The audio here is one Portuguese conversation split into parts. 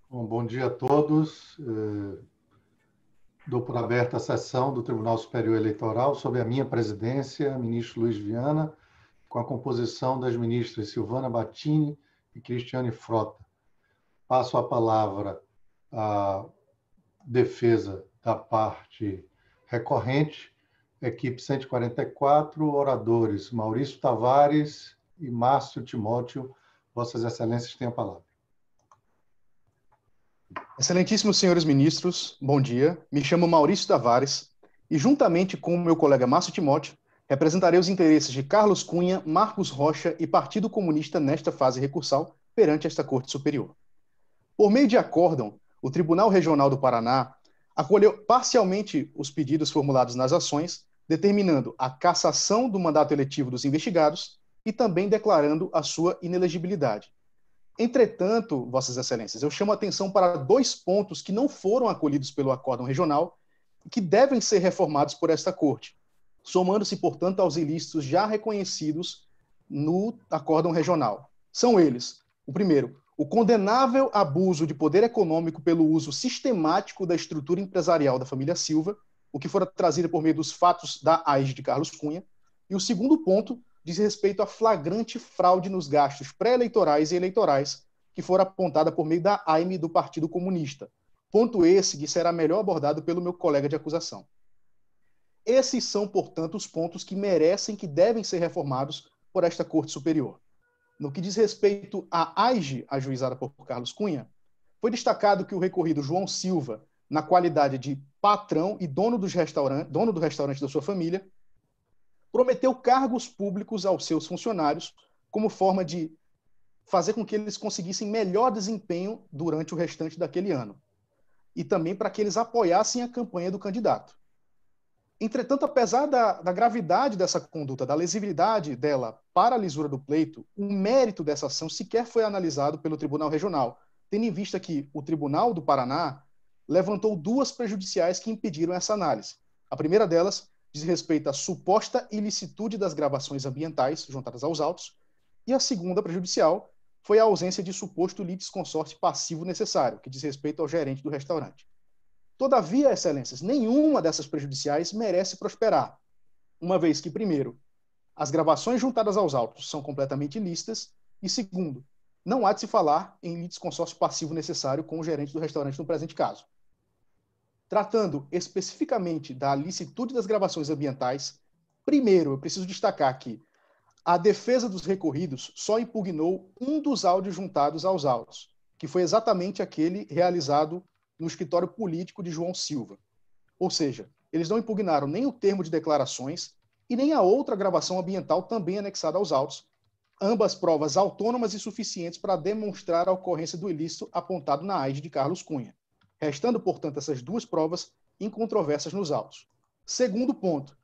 Bom dia a todos. Dou por aberta a sessão do Tribunal Superior Eleitoral sob a minha presidência, ministro Luiz Viana, com a composição das ministras Silvana Battini e Cristiane Frota. Passo a palavra à defesa da parte recorrente, equipe 144, oradores Maurício Tavares e Márcio Timóteo. Vossas Excelências têm a palavra. Excelentíssimos senhores ministros, bom dia. Me chamo Maurício Tavares e, juntamente com o meu colega Márcio Timóteo, representarei os interesses de Carlos Cunha, Marcos Rocha e Partido Comunista nesta fase recursal perante esta Corte Superior. Por meio de acórdão, o Tribunal Regional do Paraná acolheu parcialmente os pedidos formulados nas ações, determinando a cassação do mandato eletivo dos investigados e também declarando a sua inelegibilidade. Entretanto, Vossas Excelências, eu chamo a atenção para dois pontos que não foram acolhidos pelo acórdão regional e que devem ser reformados por esta Corte, somando-se, portanto, aos ilícitos já reconhecidos no acórdão regional. São eles: o primeiro, o condenável abuso de poder econômico pelo uso sistemático da estrutura empresarial da família Silva, o que fora trazido por meio dos fatos da AIGE de Carlos Cunha, e o segundo ponto diz respeito à flagrante fraude nos gastos pré-eleitorais e eleitorais, que fora apontada por meio da AIME do Partido Comunista. Ponto esse que será melhor abordado pelo meu colega de acusação. Esses são, portanto, os pontos que merecem, que devem ser reformados por esta Corte Superior. No que diz respeito à AIGE, ajuizada por Carlos Cunha, foi destacado que o recorrido João Silva, na qualidade de patrão e dono do restaurante da sua família, prometeu cargos públicos aos seus funcionários como forma de fazer com que eles conseguissem melhor desempenho durante o restante daquele ano. E também para que eles apoiassem a campanha do candidato. Entretanto, apesar da gravidade dessa conduta, da lesividade dela para a lisura do pleito, o mérito dessa ação sequer foi analisado pelo Tribunal Regional, tendo em vista que o Tribunal do Paraná levantou duas prejudiciais que impediram essa análise. A primeira delas diz respeito à suposta ilicitude das gravações ambientais juntadas aos autos, e a segunda prejudicial foi a ausência de suposto litisconsórcio passivo necessário, que diz respeito ao gerente do restaurante. Todavia, Excelências, nenhuma dessas prejudiciais merece prosperar, uma vez que, primeiro, as gravações juntadas aos autos são completamente ilícitas, e segundo, não há de se falar em litisconsórcio passivo necessário com o gerente do restaurante no presente caso. Tratando especificamente da licitude das gravações ambientais, primeiro eu preciso destacar que a defesa dos recorridos só impugnou um dos áudios juntados aos autos, que foi exatamente aquele realizado no escritório político de João Silva. Ou seja, eles não impugnaram nem o termo de declarações e nem a outra gravação ambiental também anexada aos autos, ambas provas autônomas e suficientes para demonstrar a ocorrência do ilícito apontado na AIGE de Carlos Cunha, restando, portanto, essas duas provas incontroversas nos autos. Segundo ponto,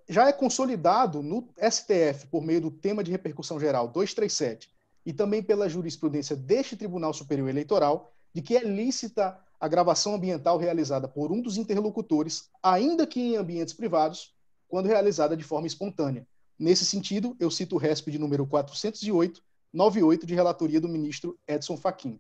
já é consolidado no STF, por meio do tema de repercussão geral 237, e também pela jurisprudência deste Tribunal Superior Eleitoral, de que é lícita a gravação ambiental realizada por um dos interlocutores, ainda que em ambientes privados, quando realizada de forma espontânea. Nesse sentido, eu cito o RESP de número 408/98 de relatoria do ministro Edson Fachin.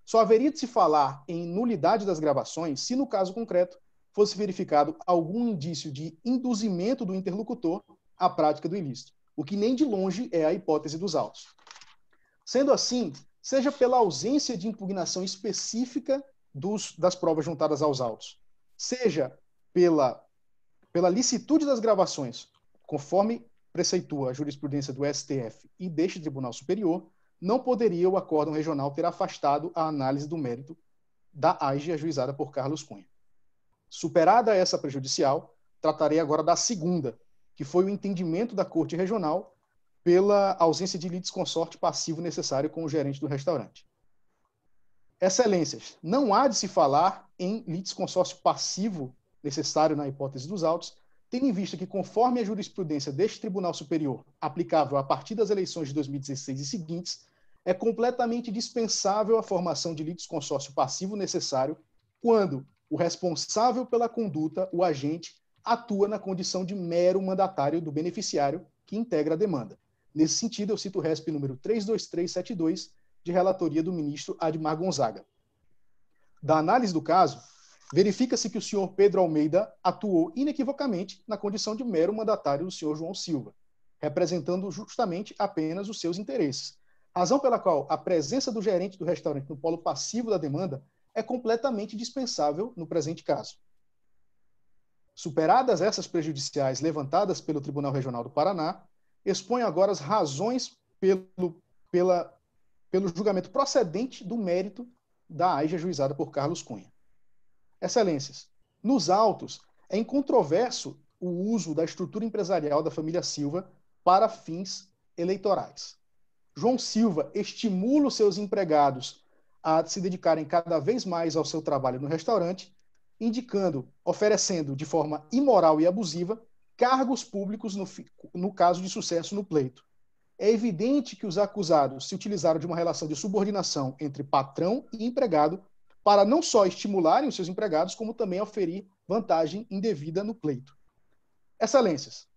Só haveria de se falar em nulidade das gravações se, no caso concreto, fosse verificado algum indício de induzimento do interlocutor à prática do ilícito, o que nem de longe é a hipótese dos autos. Sendo assim, seja pela ausência de impugnação específica das provas juntadas aos autos, seja pela licitude das gravações, conforme preceitua a jurisprudência do STF e deste Tribunal Superior, não poderia o acórdão regional ter afastado a análise do mérito da AIGE ajuizada por Carlos Cunha. Superada essa prejudicial, tratarei agora da segunda, que foi o entendimento da Corte Regional pela ausência de litisconsórcio passivo necessário com o gerente do restaurante. Excelências, não há de se falar em litisconsórcio passivo necessário na hipótese dos autos, tendo em vista que, conforme a jurisprudência deste Tribunal Superior, aplicável a partir das eleições de 2016 e seguintes, é completamente dispensável a formação de litisconsórcio passivo necessário quando o responsável pela conduta, o agente, atua na condição de mero mandatário do beneficiário que integra a demanda. Nesse sentido, eu cito o RESP número 32372 de relatoria do ministro Admar Gonzaga. Da análise do caso, verifica-se que o senhor Pedro Almeida atuou inequivocamente na condição de mero mandatário do senhor João Silva, representando justamente apenas os seus interesses, razão pela qual a presença do gerente do restaurante no polo passivo da demanda é completamente dispensável no presente caso. Superadas essas prejudiciais levantadas pelo Tribunal Regional do Paraná, exponho agora as razões pelo julgamento procedente do mérito da AIJA ajuizada por Carlos Cunha. Excelências, nos autos, é incontroverso o uso da estrutura empresarial da família Silva para fins eleitorais. João Silva estimula os seus empregados a se dedicarem cada vez mais ao seu trabalho no restaurante, oferecendo de forma imoral e abusiva cargos públicos no caso de sucesso no pleito. É evidente que os acusados se utilizaram de uma relação de subordinação entre patrão e empregado para não só estimularem os seus empregados, como também oferir vantagem indevida no pleito. Excelências,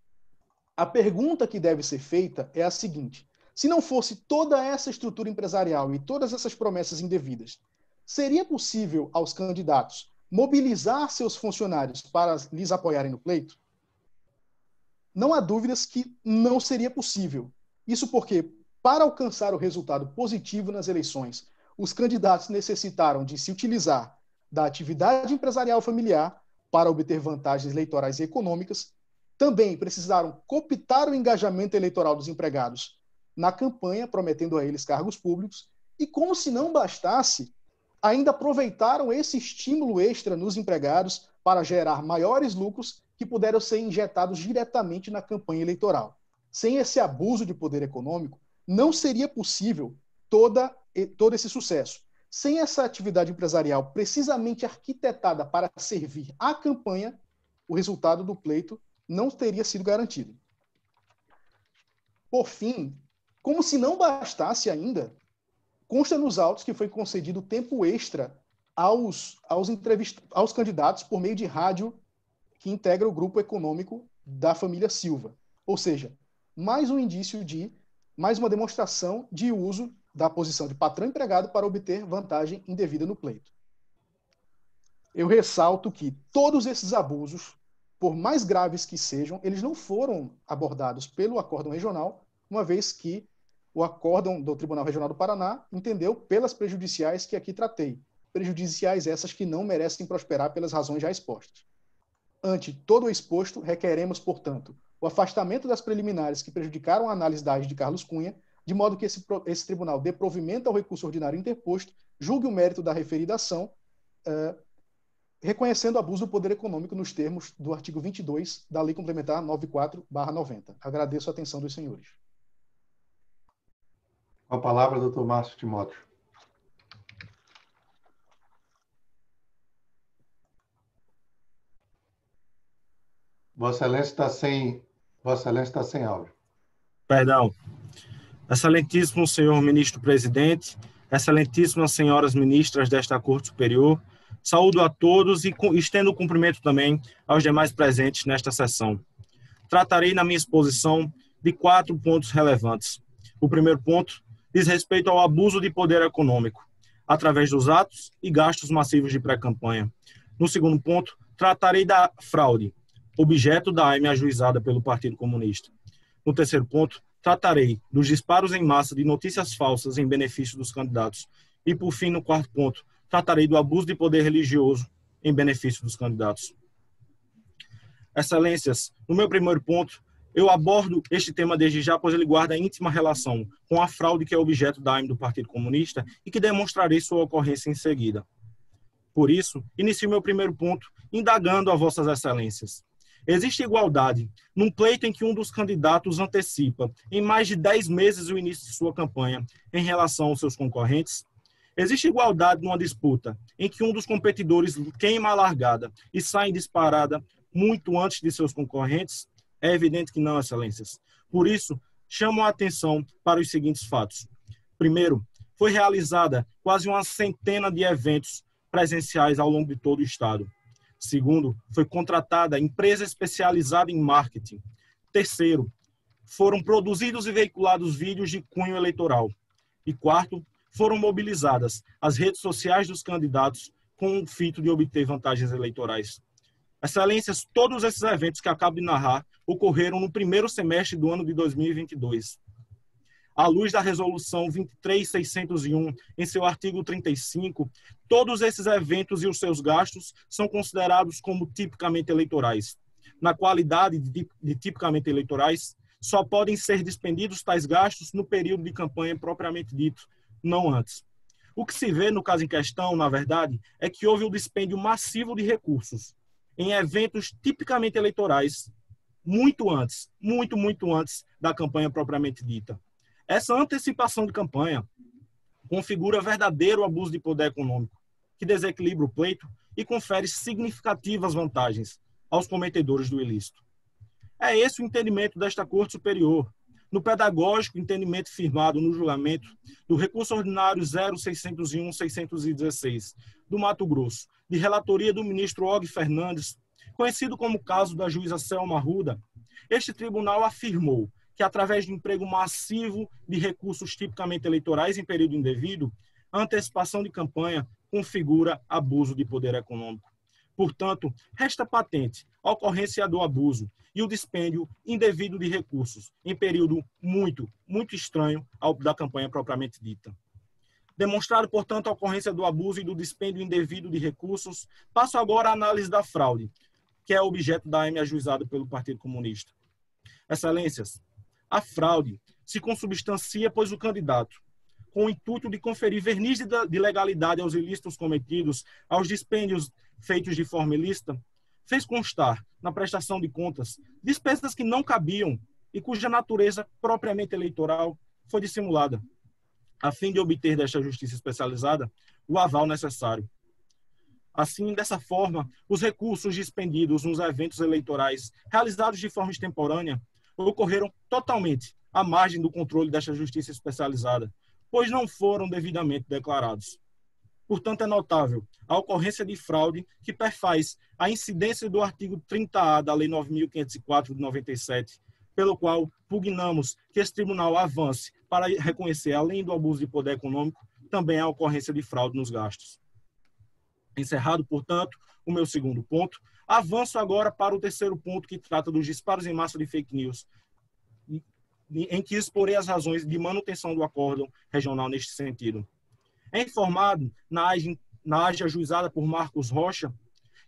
a pergunta que deve ser feita é a seguinte: se não fosse toda essa estrutura empresarial e todas essas promessas indevidas, seria possível aos candidatos mobilizar seus funcionários para lhes apoiarem no pleito? Não há dúvidas que não seria possível. Isso porque, para alcançar o resultado positivo nas eleições, os candidatos necessitaram de se utilizar da atividade empresarial familiar para obter vantagens eleitorais e econômicas, também precisaram cooptar o engajamento eleitoral dos empregados na campanha, prometendo a eles cargos públicos, e como se não bastasse, ainda aproveitaram esse estímulo extra nos empregados para gerar maiores lucros que puderam ser injetados diretamente na campanha eleitoral. Sem esse abuso de poder econômico, não seria possível todo esse sucesso. Sem essa atividade empresarial precisamente arquitetada para servir à campanha, o resultado do pleito não teria sido garantido. Por fim, como se não bastasse ainda, consta nos autos que foi concedido tempo extra aos candidatos por meio de rádio que integra o grupo econômico da família Silva. Ou seja, mais um indício mais uma demonstração de uso da posição de patrão empregado para obter vantagem indevida no pleito. Eu ressalto que todos esses abusos, por mais graves que sejam, eles não foram abordados pelo Acórdão Regional, uma vez que o Acórdão do Tribunal Regional do Paraná entendeu pelas prejudiciais que aqui tratei. Prejudiciais essas que não merecem prosperar pelas razões já expostas. Ante todo o exposto, requeremos, portanto, o afastamento das preliminares que prejudicaram a análise da AIJA de Carlos Cunha, de modo que esse tribunal dê provimento ao recurso ordinário interposto, julgue o mérito da referida ação, reconhecendo o abuso do poder econômico nos termos do artigo 22 da Lei Complementar 94/90. Agradeço a atenção dos senhores. Com a palavra, doutor Márcio Timóteo. Vossa Excelência está sem áudio. Perdão. Excelentíssimo senhor ministro presidente, excelentíssimas senhoras ministras desta Corte Superior, saúdo a todos e estendo o cumprimento também aos demais presentes nesta sessão. Tratarei na minha exposição de 4 pontos relevantes. O primeiro ponto diz respeito ao abuso de poder econômico, através dos atos e gastos massivos de pré-campanha. No segundo ponto, tratarei da fraude, objeto da AIME ajuizada pelo Partido Comunista. No terceiro ponto, tratarei dos disparos em massa de notícias falsas em benefício dos candidatos. E, por fim, no quarto ponto, tratarei do abuso de poder religioso em benefício dos candidatos. Excelências, no meu primeiro ponto, eu abordo este tema desde já, pois ele guarda íntima relação com a fraude que é objeto da AIME do Partido Comunista e que demonstrarei sua ocorrência em seguida. Por isso, inicio meu primeiro ponto indagando a vossas excelências. Existe igualdade num pleito em que um dos candidatos antecipa em mais de 10 meses o início de sua campanha em relação aos seus concorrentes? Existe igualdade numa disputa em que um dos competidores queima a largada e sai em disparada muito antes de seus concorrentes? É evidente que não, excelências. Por isso, chamo a atenção para os seguintes fatos. Primeiro, foi realizada quase uma centena de eventos presenciais ao longo de todo o estado. Segundo, foi contratada empresa especializada em marketing. Terceiro, foram produzidos e veiculados vídeos de cunho eleitoral. E quarto, foram mobilizadas as redes sociais dos candidatos com o fito de obter vantagens eleitorais. Excelências, todos esses eventos que acabo de narrar ocorreram no primeiro semestre do ano de 2022. À luz da Resolução 23.601, em seu artigo 35, todos esses eventos e os seus gastos são considerados como tipicamente eleitorais. Na qualidade de tipicamente eleitorais, só podem ser dispendidos tais gastos no período de campanha propriamente dito, não antes. O que se vê no caso em questão, na verdade, é que houve um dispêndio massivo de recursos em eventos tipicamente eleitorais, muito antes da campanha propriamente dita. Essa antecipação de campanha configura verdadeiro abuso de poder econômico, que desequilibra o pleito e confere significativas vantagens aos cometedores do ilícito. É esse o entendimento desta Corte Superior, no pedagógico entendimento firmado no julgamento do recurso ordinário 0601-616 do Mato Grosso, de relatoria do ministro Og Fernandes, conhecido como caso da juíza Selma Arruda. Este tribunal afirmou que, através do emprego massivo de recursos tipicamente eleitorais em período indevido, a antecipação de campanha configura abuso de poder econômico. Portanto, resta patente a ocorrência do abuso e o dispêndio indevido de recursos em período muito estranho da campanha propriamente dita. Demonstrado, portanto, a ocorrência do abuso e do dispêndio indevido de recursos, passo agora à análise da fraude, que é objeto da AIME ajuizada pelo Partido Comunista. Excelências, a fraude se consubstancia, pois o candidato, com o intuito de conferir verniz de legalidade aos ilícitos cometidos, aos dispêndios feitos de forma ilícita, fez constar na prestação de contas despesas que não cabiam e cuja natureza propriamente eleitoral foi dissimulada, a fim de obter desta justiça especializada o aval necessário. Assim, dessa forma, os recursos dispendidos nos eventos eleitorais realizados de forma extemporânea ocorreram totalmente à margem do controle desta justiça especializada, pois não foram devidamente declarados. Portanto, é notável a ocorrência de fraude que perfaz a incidência do artigo 30A da Lei 9.504 de 97, pelo qual pugnamos que esse tribunal avance para reconhecer, além do abuso de poder econômico, também a ocorrência de fraude nos gastos. Encerrado, portanto, o meu segundo ponto, avanço agora para o terceiro ponto, que trata dos disparos em massa de fake news, em que exporei as razões de manutenção do acórdão regional neste sentido. É informado na age ajuizada por Marcos Rocha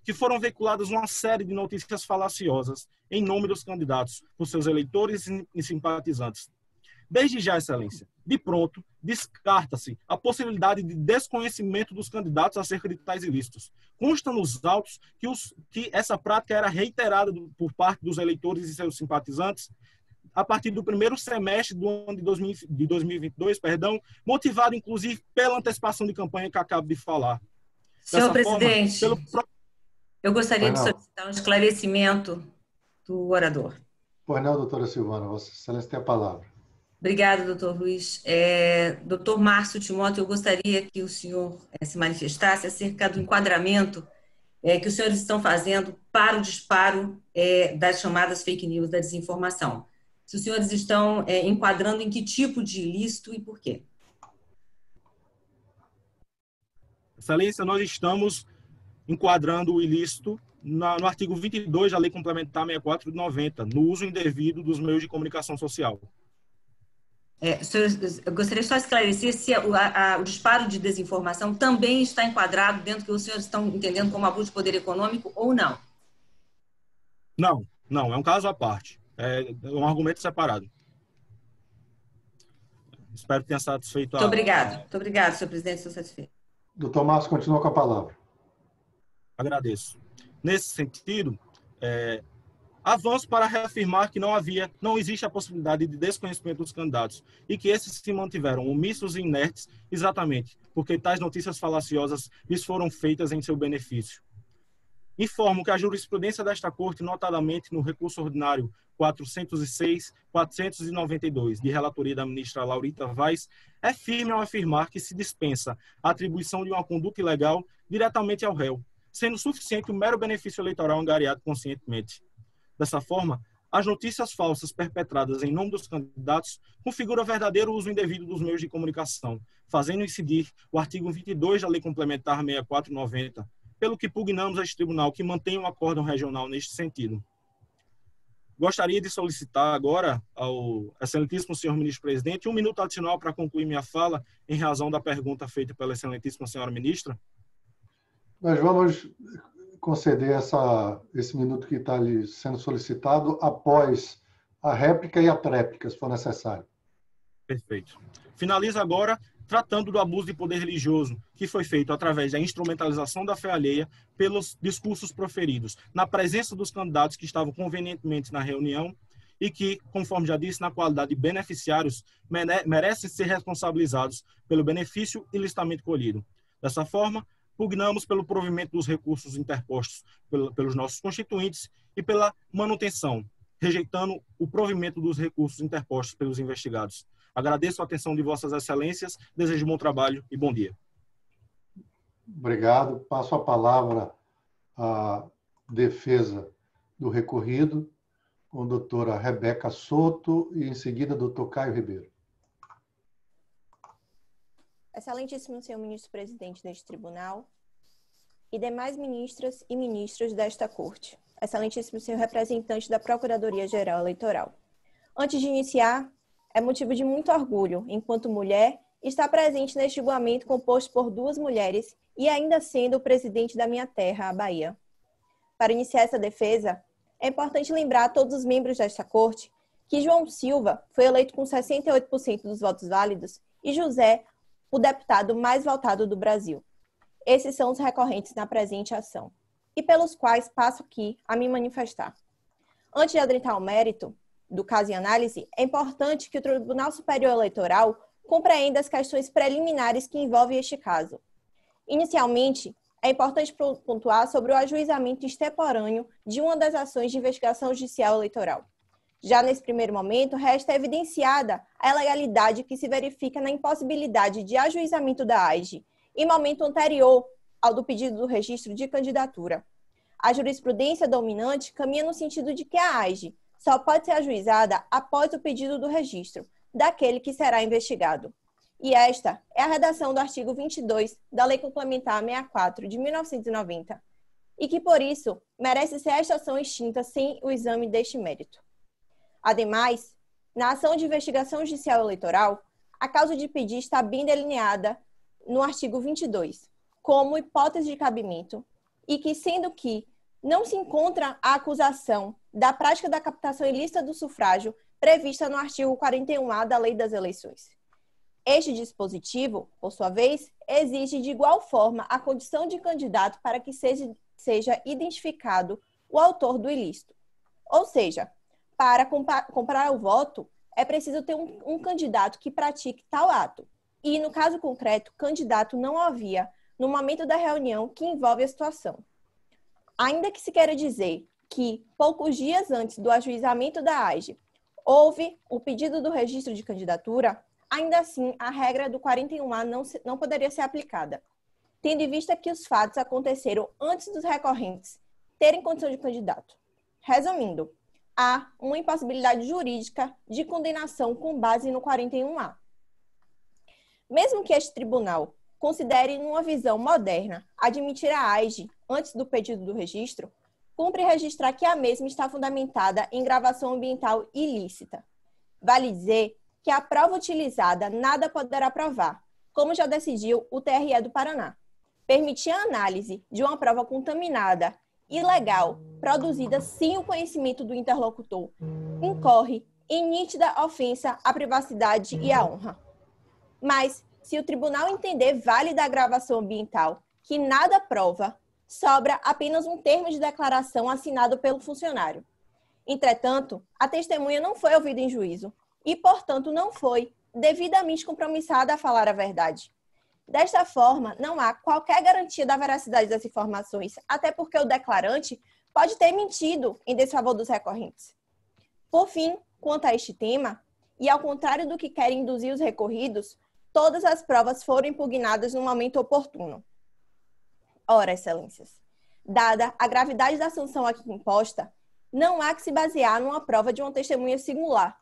que foram veiculadas uma série de notícias falaciosas em nome dos candidatos, por seus eleitores e simpatizantes. Desde já, Excelência, de pronto, descarta-se a possibilidade de desconhecimento dos candidatos acerca de tais ilícitos. Consta nos autos que essa prática era reiterada por parte dos eleitores e seus simpatizantes a partir do primeiro semestre do ano de 2022, motivado, inclusive, pela antecipação de campanha que acabo de falar. Senhor presidente, eu gostaria de solicitar um esclarecimento do orador. Pois não, doutora Silvana, Vossa Excelência tem a palavra. Obrigada, doutor Luiz. Doutor Márcio Timóteo, eu gostaria que o senhor se manifestasse acerca do enquadramento que os senhores estão fazendo para o disparo das chamadas fake news, da desinformação. Se os senhores estão enquadrando em que tipo de ilícito e por quê? Excelência, nós estamos enquadrando o ilícito no artigo 22 da Lei Complementar 64 de 90, no uso indevido dos meios de comunicação social. Eu gostaria só de esclarecer se o disparo de desinformação também está enquadrado dentro do que os senhores estão entendendo como abuso de poder econômico ou não? Não, é um caso à parte. É um argumento separado. Espero que tenha satisfeito Muito obrigado, senhor presidente, estou satisfeito. Doutor Márcio, continua com a palavra. Agradeço. Nesse sentido, avanço para reafirmar que não existe a possibilidade de desconhecimento dos candidatos e que esses se mantiveram omissos e inertes exatamente porque tais notícias falaciosas lhes foram feitas em seu benefício. Informo que a jurisprudência desta Corte, notadamente no recurso ordinário 406/492, de relatoria da ministra Laurita Vaz, é firme ao afirmar que se dispensa a atribuição de uma conduta ilegal diretamente ao réu, sendo suficiente o mero benefício eleitoral angariado conscientemente. Dessa forma, as notícias falsas perpetradas em nome dos candidatos configuram verdadeiro uso indevido dos meios de comunicação, fazendo incidir o artigo 22 da Lei Complementar 6490, pelo que pugnamos a este tribunal que mantenha um acórdão regional neste sentido. Gostaria de solicitar agora ao excelentíssimo senhor ministro-presidente 1 minuto adicional para concluir minha fala, em razão da pergunta feita pela excelentíssima senhora ministra. Nós vamos conceder esse minuto que está lhe sendo solicitado após a réplica e a tréplica, se for necessário. Perfeito. Finalizo agora tratando do abuso de poder religioso, que foi feito através da instrumentalização da fé alheia pelos discursos proferidos, na presença dos candidatos que estavam convenientemente na reunião e que, conforme já disse, na qualidade de beneficiários, merecem ser responsabilizados pelo benefício ilicitamente colhido. Dessa forma, pugnamos pelo provimento dos recursos interpostos pelos nossos constituintes e pela manutenção, rejeitando o provimento dos recursos interpostos pelos investigados. Agradeço a atenção de vossas excelências, desejo bom trabalho e bom dia. Obrigado. Passo a palavra à defesa do recorrido, com a doutora Rebeca Soto e, em seguida, doutor Caio Ribeiro. Excelentíssimo senhor ministro-presidente deste tribunal e demais ministras e ministros desta corte. Excelentíssimo senhor representante da Procuradoria-Geral Eleitoral. Antes de iniciar, é motivo de muito orgulho, enquanto mulher, estar presente neste julgamento composto por 2 mulheres e ainda sendo o presidente da minha terra, a Bahia. Para iniciar essa defesa, é importante lembrar a todos os membros desta corte que João Silva foi eleito com 68% dos votos válidos e José, o deputado mais votado do Brasil. Esses são os recorrentes na presente ação, e pelos quais passo aqui a me manifestar. Antes de adentrar ao mérito do caso em análise, é importante que o Tribunal Superior Eleitoral compreenda as questões preliminares que envolvem este caso. Inicialmente, é importante pontuar sobre o ajuizamento extemporâneo de uma das ações de investigação judicial eleitoral. Já nesse primeiro momento, resta evidenciada a ilegalidade que se verifica na impossibilidade de ajuizamento da AIGE em momento anterior ao do pedido do registro de candidatura. A jurisprudência dominante caminha no sentido de que a AIGE só pode ser ajuizada após o pedido do registro daquele que será investigado. E esta é a redação do artigo 22 da Lei Complementar 64 de 1990, e que, por isso, merece ser esta ação extinta sem o exame deste mérito. Ademais, na ação de investigação judicial eleitoral, a causa de pedir está bem delineada no artigo 22, como hipótese de cabimento, e que, sendo que não se encontra a acusação da prática da captação ilícita do sufrágio prevista no artigo 41A da Lei das Eleições. Este dispositivo, por sua vez, exige de igual forma a condição de candidato para que seja identificado o autor do ilícito. Ou seja, para comprar o voto, é preciso ter um candidato que pratique tal ato. E, no caso concreto, candidato não havia no momento da reunião que envolve a situação. Ainda que se queira dizer que, poucos dias antes do ajuizamento da AIGE, houve o pedido do registro de candidatura, ainda assim, a regra do 41A não poderia ser aplicada, tendo em vista que os fatos aconteceram antes dos recorrentes terem condição de candidato. Resumindo, há uma impossibilidade jurídica de condenação com base no 41A. Mesmo que este tribunal considere, numa visão moderna, admitir a AIGE antes do pedido do registro, cumpre registrar que a mesma está fundamentada em gravação ambiental ilícita. Vale dizer que a prova utilizada nada poderá provar, como já decidiu o TRE do Paraná. Permitir a análise de uma prova contaminada, ilegal, produzida sem o conhecimento do interlocutor, incorre em nítida ofensa à privacidade e à honra. Mas, se o tribunal entender válida a gravação ambiental, que nada prova, sobra apenas um termo de declaração assinado pelo funcionário. Entretanto, a testemunha não foi ouvida em juízo e, portanto, não foi devidamente compromissada a falar a verdade. Desta forma, não há qualquer garantia da veracidade das informações, até porque o declarante pode ter mentido em desfavor dos recorrentes. Por fim, quanto a este tema, e ao contrário do que querem induzir os recorridos, todas as provas foram impugnadas no momento oportuno. Ora, excelências, dada a gravidade da sanção aqui imposta, não há que se basear numa prova de uma testemunha singular.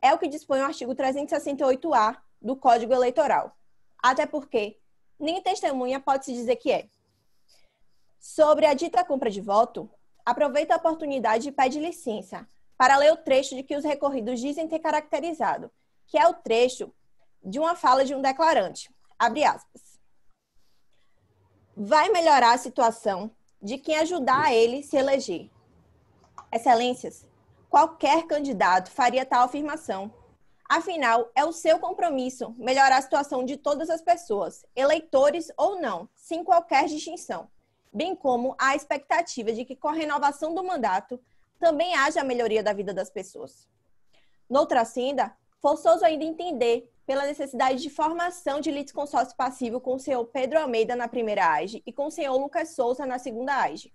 É o que dispõe o artigo 368-A do Código Eleitoral. Até porque nem testemunha pode-se dizer que é. Sobre a dita compra de voto, aproveita a oportunidade e pede licença para ler o trecho de que os recorridos dizem ter caracterizado, que é o trecho de uma fala de um declarante. Abre aspas. Vai melhorar a situação de quem ajudar a ele se eleger. Excelências, qualquer candidato faria tal afirmação. Afinal, é o seu compromisso melhorar a situação de todas as pessoas, eleitores ou não, sem qualquer distinção, bem como a expectativa de que com a renovação do mandato também haja a melhoria da vida das pessoas. Noutra senda, forçoso ainda entender pela necessidade de formação de litisconsórcio passivo com o senhor Pedro Almeida na primeira AIGE e com o senhor Lucas Souza na segunda AIGE.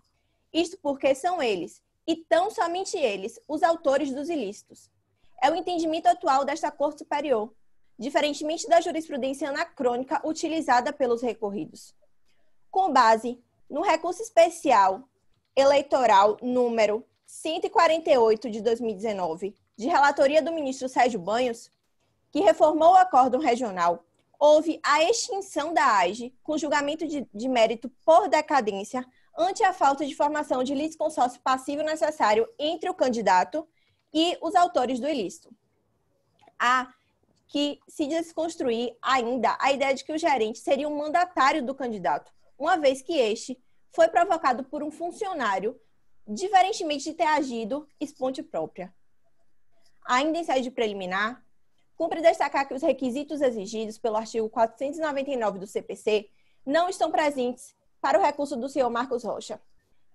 Isto porque são eles, e tão somente eles, os autores dos ilícitos. É o entendimento atual desta Corte Superior, diferentemente da jurisprudência anacrônica utilizada pelos recorridos. Com base no recurso especial eleitoral número 148 de 2019, de relatoria do ministro Sérgio Banhos, que reformou o acórdão regional, houve a extinção da AIGE com julgamento de mérito por decadência ante a falta de formação de litisconsórcio passivo necessário entre o candidato e os autores do ilícito. Há que se desconstruir ainda a ideia de que o gerente seria um mandatário do candidato, uma vez que este foi provocado por um funcionário, diferentemente de ter agido esponte própria. Ainda em sede preliminar, cumpre destacar que os requisitos exigidos pelo artigo 499 do CPC não estão presentes para o recurso do senhor Marcos Rocha.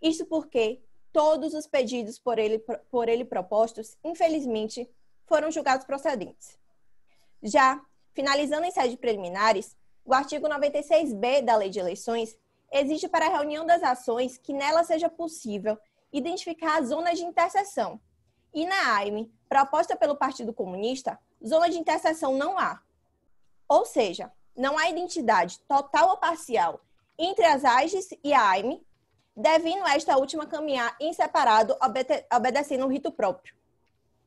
Isto porque todos os pedidos por ele propostos, infelizmente, foram julgados procedentes. Já, finalizando em sede preliminares, o artigo 96b da Lei de Eleições exige para a reunião das ações que nela seja possível identificar a zona de interseção. E na AIME, proposta pelo Partido Comunista, zona de interseção não há. Ou seja, não há identidade total ou parcial entre as AIGES e a AIME, devendo esta última caminhar em separado, obedecendo um rito próprio.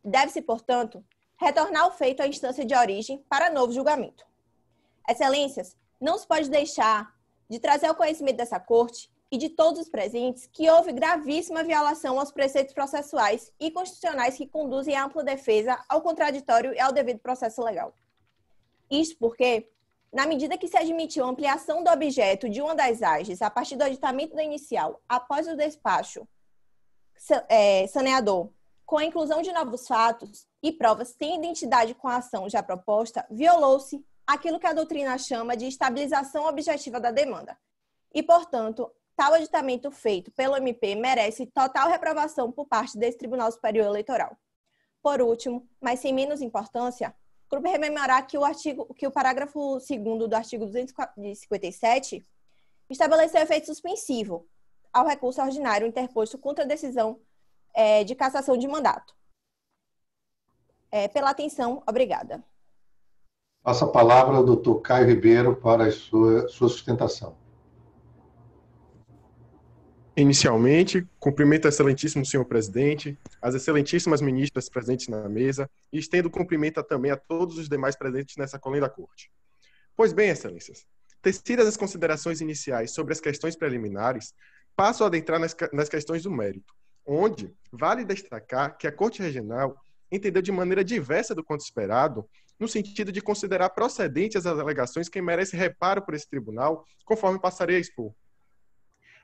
Deve-se, portanto, retornar o feito à instância de origem para novo julgamento. Excelências, não se pode deixar de trazer ao conhecimento dessa Corte e de todos os presentes que houve gravíssima violação aos preceitos processuais e constitucionais que conduzem à ampla defesa, ao contraditório e ao devido processo legal. Isto porque, na medida que se admitiu a ampliação do objeto de uma das AIGES a partir do aditamento da inicial após o despacho saneador, com a inclusão de novos fatos e provas sem identidade com a ação já proposta, violou-se aquilo que a doutrina chama de estabilização objetiva da demanda. E, portanto, tal aditamento feito pelo MP merece total reprovação por parte desse Tribunal Superior Eleitoral. Por último, mas sem menos importância, cumpre rememorar que o parágrafo 2º do artigo 257 estabeleceu efeito suspensivo ao recurso ordinário interposto contra a decisão de cassação de mandato. Pela atenção, obrigada. Passa a palavra ao doutor Caio Ribeiro para a sua sustentação. Inicialmente, cumprimento ao excelentíssimo senhor presidente, as excelentíssimas ministras presentes na mesa e estendo cumprimento também a todos os demais presentes nessa colém da Corte. Pois bem, excelências, tecidas as considerações iniciais sobre as questões preliminares, passo a adentrar nas questões do mérito, onde vale destacar que a Corte Regional entendeu de maneira diversa do quanto esperado, no sentido de considerar procedentes as alegações que merecem reparo por esse tribunal, conforme passarei a expor.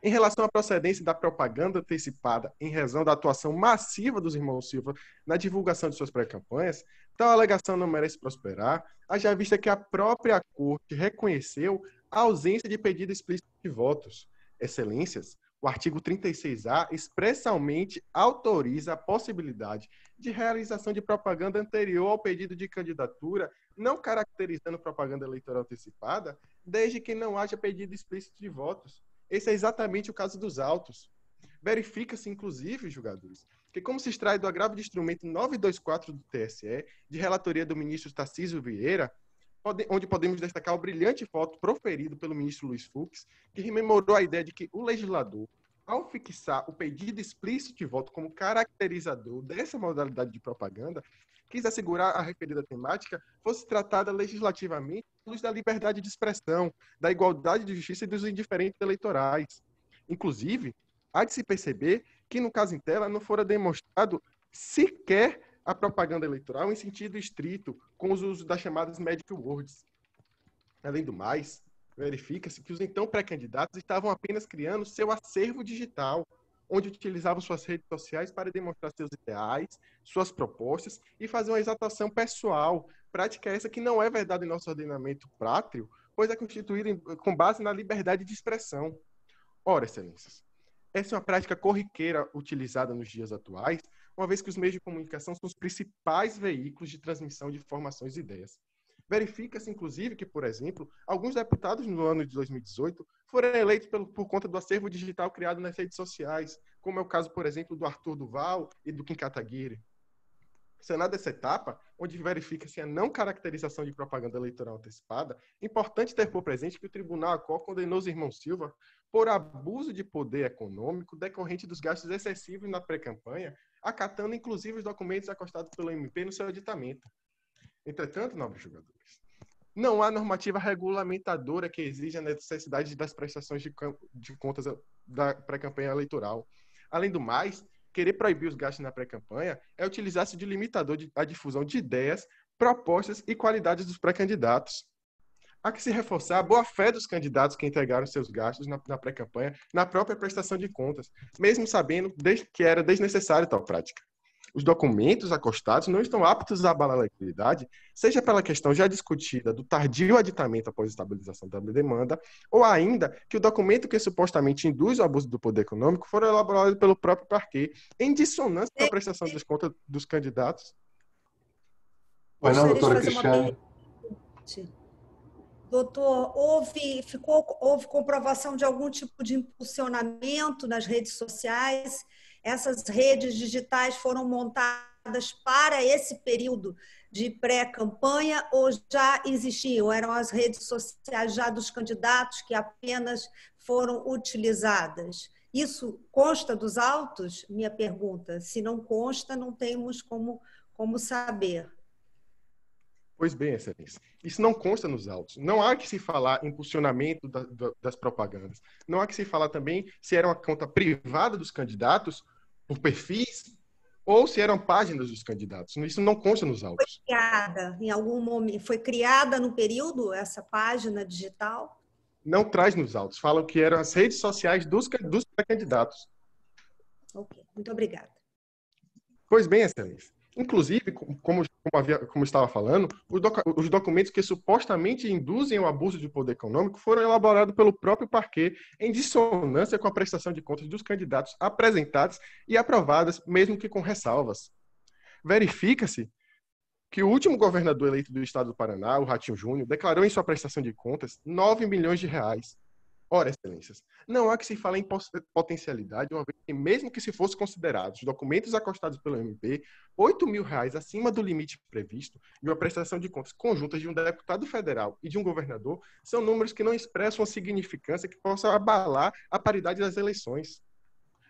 Em relação à procedência da propaganda antecipada em razão da atuação massiva dos irmãos Silva na divulgação de suas pré-campanhas, tal alegação não merece prosperar, haja vista que a própria Corte reconheceu a ausência de pedido explícito de votos. Excelências, o artigo 36A expressamente autoriza a possibilidade de realização de propaganda anterior ao pedido de candidatura, não caracterizando propaganda eleitoral antecipada, desde que não haja pedido explícito de votos. Esse é exatamente o caso dos autos. Verifica-se, inclusive, julgadores, que como se extrai do agravo de instrumento 924 do TSE, de relatoria do ministro Tarcísio Vieira, onde podemos destacar o brilhante voto proferido pelo ministro Luiz Fux, que rememorou a ideia de que o legislador, ao fixar o pedido explícito de voto como caracterizador dessa modalidade de propaganda, quis assegurar a referida temática fosse tratada legislativamente à luz da liberdade de expressão, da igualdade de justiça e dos indiferentes eleitorais. Inclusive, há de se perceber que, no caso em tela, não fora demonstrado sequer a propaganda eleitoral em sentido estrito, com os usos das chamadas magic words. Além do mais, verifica-se que os então pré-candidatos estavam apenas criando seu acervo digital, onde utilizavam suas redes sociais para demonstrar seus ideais, suas propostas e fazer uma exaltação pessoal, prática essa que não é verdade em nosso ordenamento pátrio, pois é constituída com base na liberdade de expressão. Ora, excelências, essa é uma prática corriqueira utilizada nos dias atuais, uma vez que os meios de comunicação são os principais veículos de transmissão de informações e ideias. Verifica-se, inclusive, que, por exemplo, alguns deputados no ano de 2018 foram eleitos por conta do acervo digital criado nas redes sociais, como é o caso, por exemplo, do Arthur Duval e do Kim Kataguiri. Sanada essa etapa, onde verifica-se a não caracterização de propaganda eleitoral antecipada, importante ter por presente que o Tribunal ACOL condenou os irmãos Silva por abuso de poder econômico decorrente dos gastos excessivos na pré-campanha, acatando inclusive os documentos acostados pelo MP no seu aditamento. Entretanto, nobres julgadores, não há normativa regulamentadora que exija a necessidade das prestações de contas da pré-campanha eleitoral. Além do mais, querer proibir os gastos na pré-campanha é utilizar-se de limitador à difusão de ideias, propostas e qualidades dos pré-candidatos. Há que se reforçar a boa-fé dos candidatos que entregaram seus gastos na pré-campanha na própria prestação de contas, mesmo sabendo que era desnecessária tal prática. Os documentos acostados não estão aptos a abalar a legalidade, seja pela questão já discutida do tardio aditamento após a estabilização da demanda, ou ainda que o documento que supostamente induz o abuso do poder econômico for elaborado pelo próprio parquê, em dissonância com a prestação das contas dos candidatos. Pois não, doutora Cristiane. Doutor, houve comprovação de algum tipo de impulsionamento nas redes sociais? Essas redes digitais foram montadas para esse período de pré-campanha ou já existiam? Eram as redes sociais já dos candidatos que apenas foram utilizadas? Isso consta dos autos? Minha pergunta. Se não consta, não temos como saber. Pois bem, excelência. Isso não consta nos autos. Não há que se falar em impulsionamento das propagandas. Não há que se falar também se era uma conta privada dos candidatos, por perfis, ou se eram páginas dos candidatos. Isso não consta nos autos. Foi criada em algum momento? Foi criada no período essa página digital? Não traz nos autos. Falam que eram as redes sociais dos pré-candidatos. Ok, muito obrigada. Pois bem, excelência. Inclusive, como estava falando, os documentos que supostamente induzem o abuso de poder econômico foram elaborados pelo próprio parquê em dissonância com a prestação de contas dos candidatos apresentados e aprovadas, mesmo que com ressalvas. Verifica-se que o último governador eleito do estado do Paraná, o Ratinho Júnior, declarou em sua prestação de contas 9 milhões de reais. Ora, excelências, não há que se falar em potencialidade, uma vez que, mesmo que se fosse considerados os documentos acostados pelo MP, 8 mil reais acima do limite previsto de uma prestação de contas conjuntas de um deputado federal e de um governador, são números que não expressam a significância que possa abalar a paridade das eleições.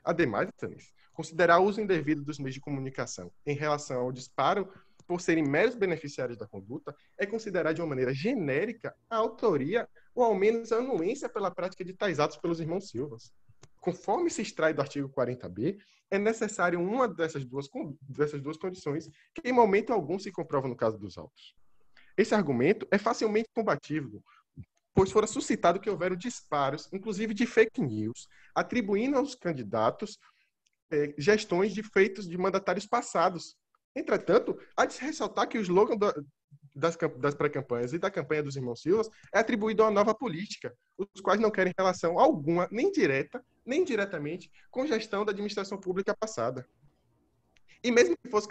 Ademais, excelências, considerar o uso indevido dos meios de comunicação em relação ao disparo por serem meros beneficiários da conduta, é considerar de uma maneira genérica a autoria ou ao menos a anuência pela prática de tais atos pelos irmãos Silvas. Conforme se extrai do artigo 40b, é necessário uma dessas duas condições que em momento algum se comprova no caso dos autos. Esse argumento é facilmente combatível, pois fora suscitado que houveram disparos, inclusive de fake news, atribuindo aos candidatos gestões de feitos de mandatários passados. Entretanto, há de se ressaltar que o slogan das pré-campanhas e da campanha dos irmãos Silva é atribuído a uma nova política, os quais não querem relação alguma, nem direta, nem diretamente, com gestão da administração pública passada. E mesmo que fosse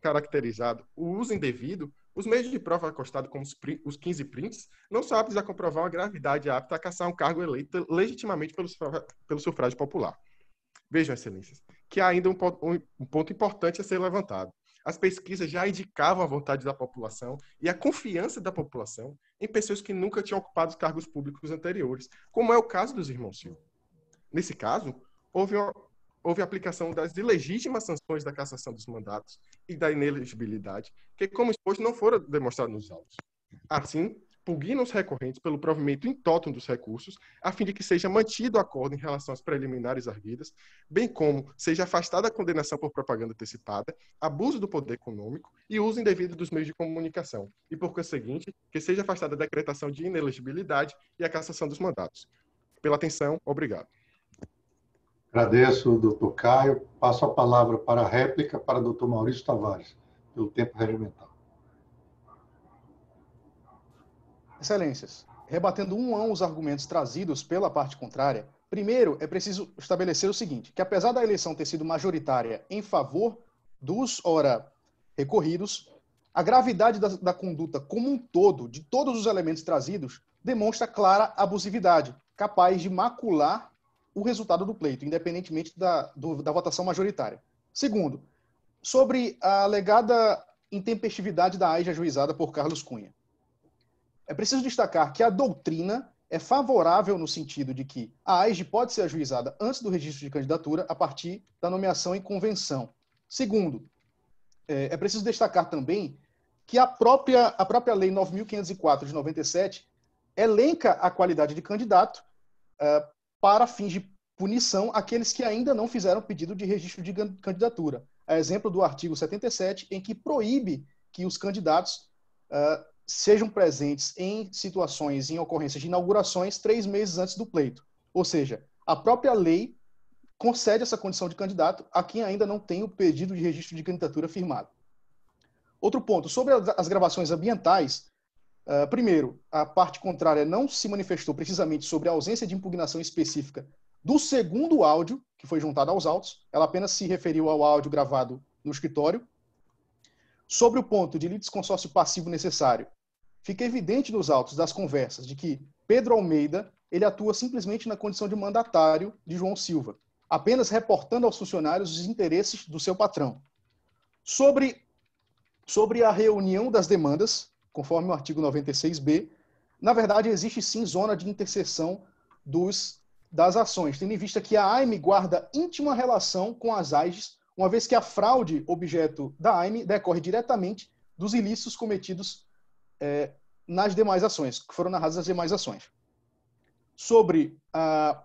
caracterizado o uso indevido, os meios de prova acostados como os 15 prints não são aptos a comprovar uma gravidade apta a caçar um cargo eleito legitimamente pelo sufrágio popular. Vejam, excelências, que há ainda um ponto importante a ser levantado. As pesquisas já indicavam a vontade da população e a confiança da população em pessoas que nunca tinham ocupado os cargos públicos anteriores, como é o caso dos irmãos Silva. Nesse caso, houve aplicação das ilegítimas sanções da cassação dos mandatos e da inelegibilidade, que, como exposto, não foram demonstrados nos autos. Assim, pugnam os recorrentes pelo provimento in totum dos recursos, a fim de que seja mantido o acordo em relação às preliminares arguidas, bem como seja afastada a condenação por propaganda antecipada, abuso do poder econômico e uso indevido dos meios de comunicação, e, por conseguinte, que seja afastada a decretação de inelegibilidade e a cassação dos mandatos. Pela atenção, obrigado. Agradeço, doutor Caio. Passo a palavra para a réplica para o doutor Maurício Tavares, pelo tempo regimental. Excelências, rebatendo um a um os argumentos trazidos pela parte contrária, primeiro é preciso estabelecer o seguinte, que apesar da eleição ter sido majoritária em favor dos ora recorridos, a gravidade da conduta como um todo, de todos os elementos trazidos, demonstra clara abusividade, capaz de macular o resultado do pleito, independentemente da votação majoritária. Segundo, sobre a alegada intempestividade da AIJ ajuizada por Carlos Cunha. É preciso destacar que a doutrina é favorável no sentido de que a AIJ pode ser ajuizada antes do registro de candidatura a partir da nomeação em convenção. Segundo, é preciso destacar também que a própria Lei 9.504 de 97 elenca a qualidade de candidato para fins de punição àqueles que ainda não fizeram pedido de registro de candidatura. A exemplo do artigo 77, em que proíbe que os candidatos sejam presentes em situações, em ocorrências de inaugurações 3 meses antes do pleito. Ou seja, a própria lei concede essa condição de candidato a quem ainda não tem o pedido de registro de candidatura firmado. Outro ponto, sobre as gravações ambientais, primeiro, a parte contrária não se manifestou precisamente sobre a ausência de impugnação específica do segundo áudio, que foi juntado aos autos, ela apenas se referiu ao áudio gravado no escritório. Sobre o ponto de litisconsórcio passivo necessário, fica evidente nos autos das conversas de que Pedro Almeida ele atua simplesmente na condição de mandatário de João Silva, apenas reportando aos funcionários os interesses do seu patrão. Sobre a reunião das demandas, conforme o artigo 96b, na verdade existe sim zona de interseção das ações, tendo em vista que a AIME guarda íntima relação com as AIGs, uma vez que a fraude objeto da AIME decorre diretamente dos ilícitos cometidos nas demais ações, que foram narradas nas demais ações. Sobre a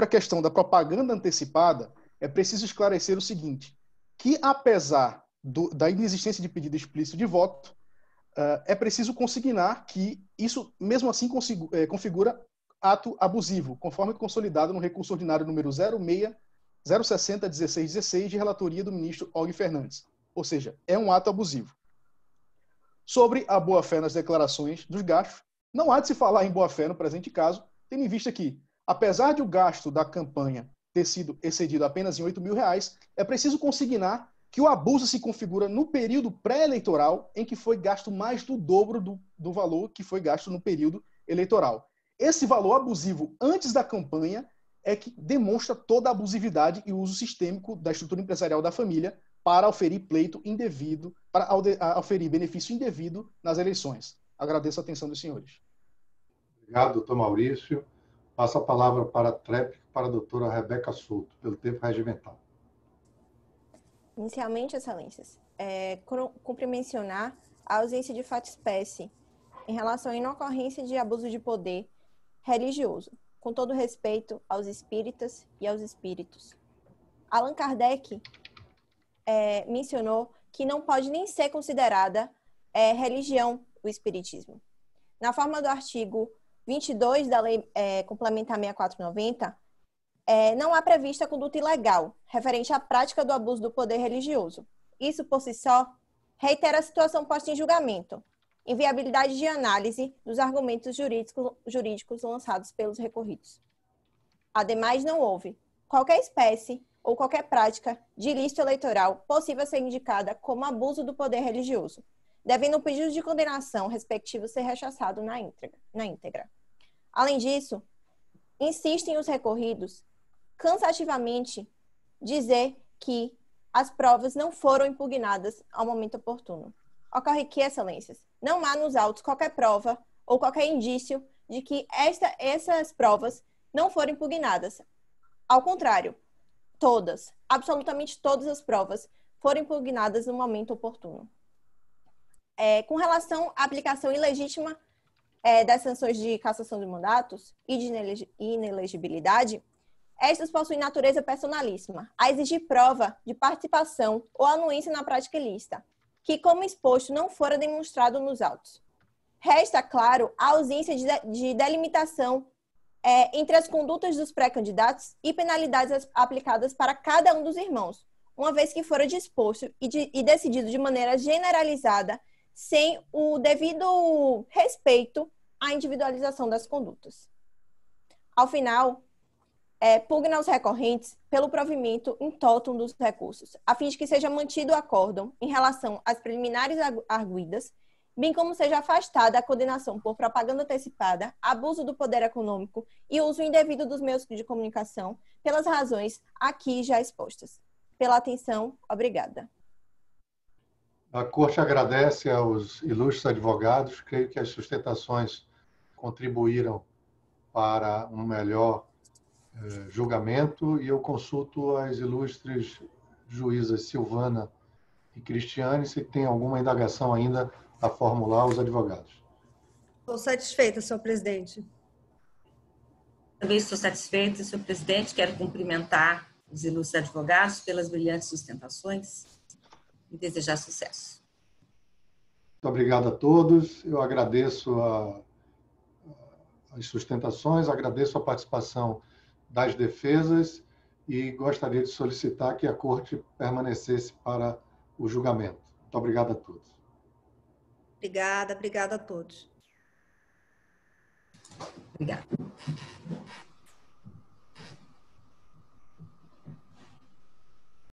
questão da propaganda antecipada, é preciso esclarecer o seguinte, que apesar da inexistência de pedido explícito de voto, é preciso consignar que isso, mesmo assim, configura ato abusivo, conforme consolidado no recurso ordinário número 0601616 de relatoria do ministro Og Fernandes. Ou seja, é um ato abusivo. Sobre a boa-fé nas declarações dos gastos, não há de se falar em boa-fé no presente caso, tendo em vista que, apesar de o gasto da campanha ter sido excedido apenas em R$ 8.000, é preciso consignar que o abuso se configura no período pré-eleitoral, em que foi gasto mais do dobro do valor que foi gasto no período eleitoral. Esse valor abusivo antes da campanha é que demonstra toda a abusividade e o uso sistêmico da estrutura empresarial da família para oferir pleito indevido, para oferir benefício indevido nas eleições. Agradeço a atenção dos senhores. Obrigado, doutor Maurício. Passo a palavra para a tréplica, para a doutora Rebeca Souto, pelo tempo regimental. Inicialmente, excelências, cumpre mencionar a ausência de fato espécie em relação à inocorrência de abuso de poder religioso, com todo respeito aos espíritas e aos espíritos. Allan Kardec mencionou que não pode nem ser considerada religião o espiritismo. Na forma do artigo 22 da Lei Complementar 6490, não há prevista conduta ilegal referente à prática do abuso do poder religioso. Isso, por si só, reitera a situação posta em julgamento, inviabilidade de análise dos argumentos jurídicos lançados pelos recorridos. Ademais, não houve qualquer espécie ou qualquer prática de ilícito eleitoral possível ser indicada como abuso do poder religioso, devendo o pedido de condenação respectivo ser rechaçado na íntegra. Além disso, insistem os recorridos cansativamente dizer que as provas não foram impugnadas ao momento oportuno. Ocorre que, excelências, não há nos autos qualquer prova ou qualquer indício de que essas provas não foram impugnadas. Ao contrário, todas, absolutamente todas as provas foram impugnadas no momento oportuno. Com relação à aplicação ilegítima das sanções de cassação de mandatos e de inelegibilidade, estas possuem natureza personalíssima, a exigir prova de participação ou anuência na prática ilícita, que, como exposto, não fora demonstrado nos autos. Resta, claro, a ausência de delimitação entre as condutas dos pré-candidatos e penalidades aplicadas para cada um dos irmãos, uma vez que fora disposto e decidido de maneira generalizada, sem o devido respeito à individualização das condutas. Ao final, pugna aos recorrentes pelo provimento in totum dos recursos, a fim de que seja mantido o acórdão em relação às preliminares arguidas, bem como seja afastada a condenação por propaganda antecipada, abuso do poder econômico e uso indevido dos meios de comunicação, pelas razões aqui já expostas. Pela atenção, obrigada. A Corte agradece aos ilustres advogados, creio que as sustentações contribuíram para um melhor julgamento, e eu consulto as ilustres juízas Silvana e Cristiane se tem alguma indagação ainda a formular aos advogados. Estou satisfeita, senhor presidente. Também estou satisfeita, senhor presidente. Quero cumprimentar os ilustres advogados pelas brilhantes sustentações e desejar sucesso. Muito obrigado a todos. Eu agradeço as sustentações, agradeço a participação das defesas e gostaria de solicitar que a Corte permanecesse para o julgamento. Muito obrigado a todos. Obrigada a todos. Obrigada.